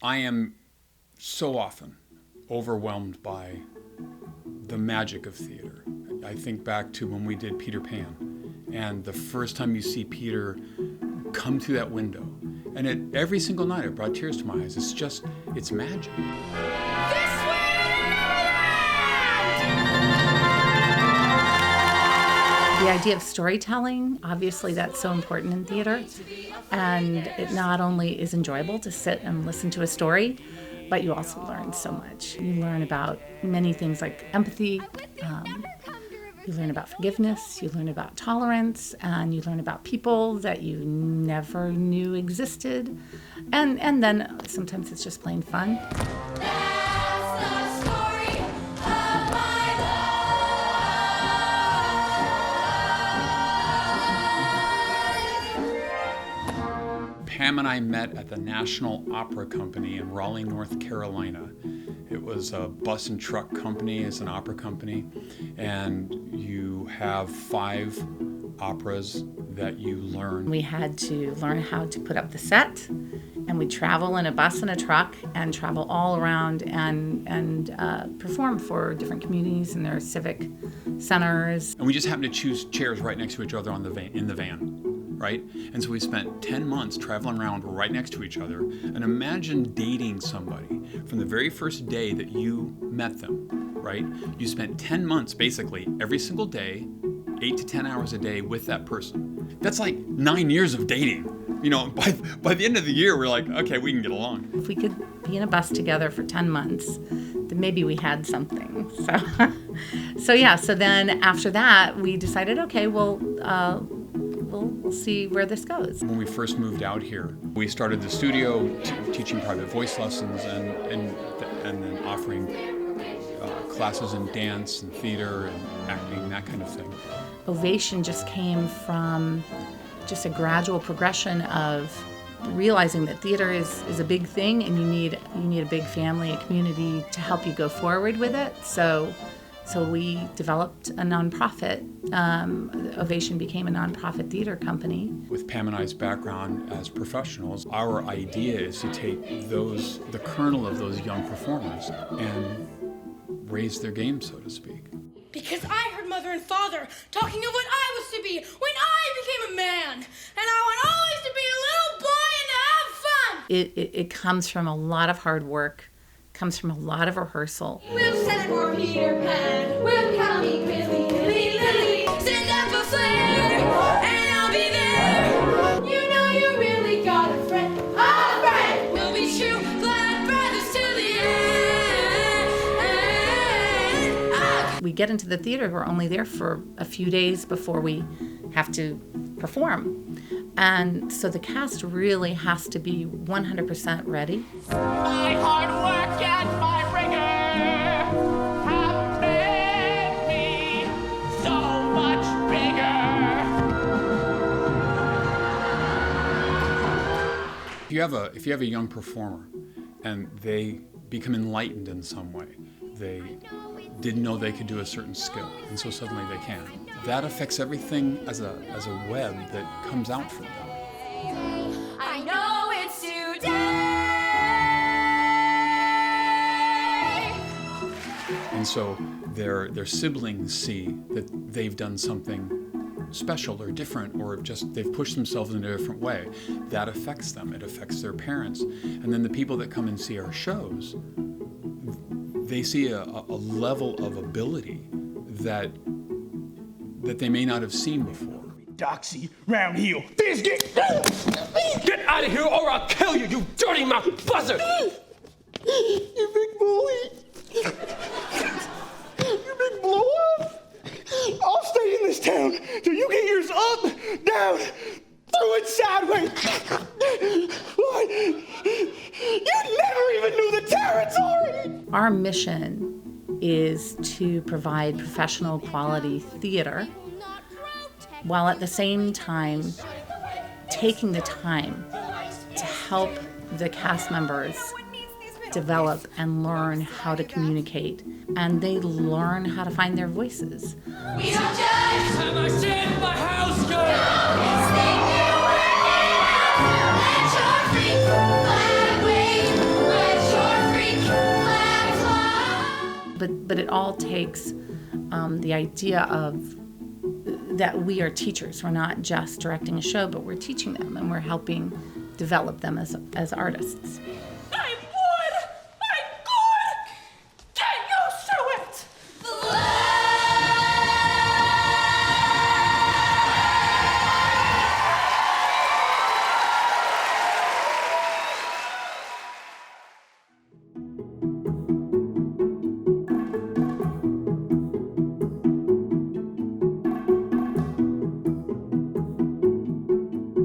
I am so often overwhelmed by the magic of theater. I think back to when we did Peter Pan, and the first time you see Peter come through that window, and every single night it brought tears to my eyes. It's magic. The idea of storytelling, obviously that's so important in theater. And it not only is enjoyable to sit and listen to a story, but you also learn so much. You learn about many things like empathy, you learn about forgiveness, you learn about tolerance, and you learn about people that you never knew existed. And then sometimes it's just plain fun. Pam and I met at the National Opera Company in Raleigh, North Carolina. It was a bus and truck company, it's an opera company, and you have 5 operas that you learn. We had to learn how to put up the set, and we travel in a bus and a truck and travel all around and perform for different communities and their civic centers. And we just happened to choose chairs right next to each other in the van. Right? And so we spent 10 months traveling around right next to each other. And imagine dating somebody from the very first day that you met them, right? You spent 10 months basically every single day, 8 to 10 hours a day with that person. That's like 9 years of dating. You know, by the end of the year, we're like, okay, we can get along. If we could be in a bus together for 10 months, then maybe we had something. So then after that, we decided, okay, we'll see where this goes. When we first moved out here, we started the studio teaching private voice lessons and then offering classes in dance and theater and acting, that kind of thing. Ovation just came from just a gradual progression of realizing that theater is a big thing, and you need a big family, a community to help you go forward with it. So we developed a nonprofit. Ovation became a nonprofit theater company. With Pam and I's background as professionals, our idea is to take the kernel of those young performers and raise their game, so to speak. Because I heard Mother and Father talking of what I was to be when I became a man. And I want always to be a little boy and to have fun. It comes from a lot of hard work, comes from a lot of rehearsal. We'll send for Peter Pan. We'll call me Billy, Billy, Lily. Send up a flare, and I'll be there. You know you really got a friend. A friend. We'll be true, glad brothers to the end. We get into the theater, we're only there for a few days before we have to perform. And so the cast really has to be 100% ready. My hard work and my rigor have made me so much bigger. If you have a young performer and they become enlightened in some way, they didn't know they could do a certain skill, and so suddenly they can. That affects everything as a web that comes out from them. I know it's today. And so their siblings see that they've done something special or different, or just they've pushed themselves in a different way. That affects them. It affects their parents. And then the people that come and see our shows, they see a level of ability that they may not have seen before. Doxy, round heel, biscuit! Get out of here or I'll kill you, you dirty mouth buzzard! You big bully! You big blow up! I'll stay in this town till you get yours up, down, through and sideways! What? You never even knew the territory! Our mission is to provide professional quality theater while at the same time taking the time to help the cast members develop and learn how to communicate, and they learn how to find their voices. We don't judge. Have I said my house girl? Let your feet fly away. all takes the idea of that we are teachers. We're not just directing a show, but we're teaching them and we're helping develop them as artists.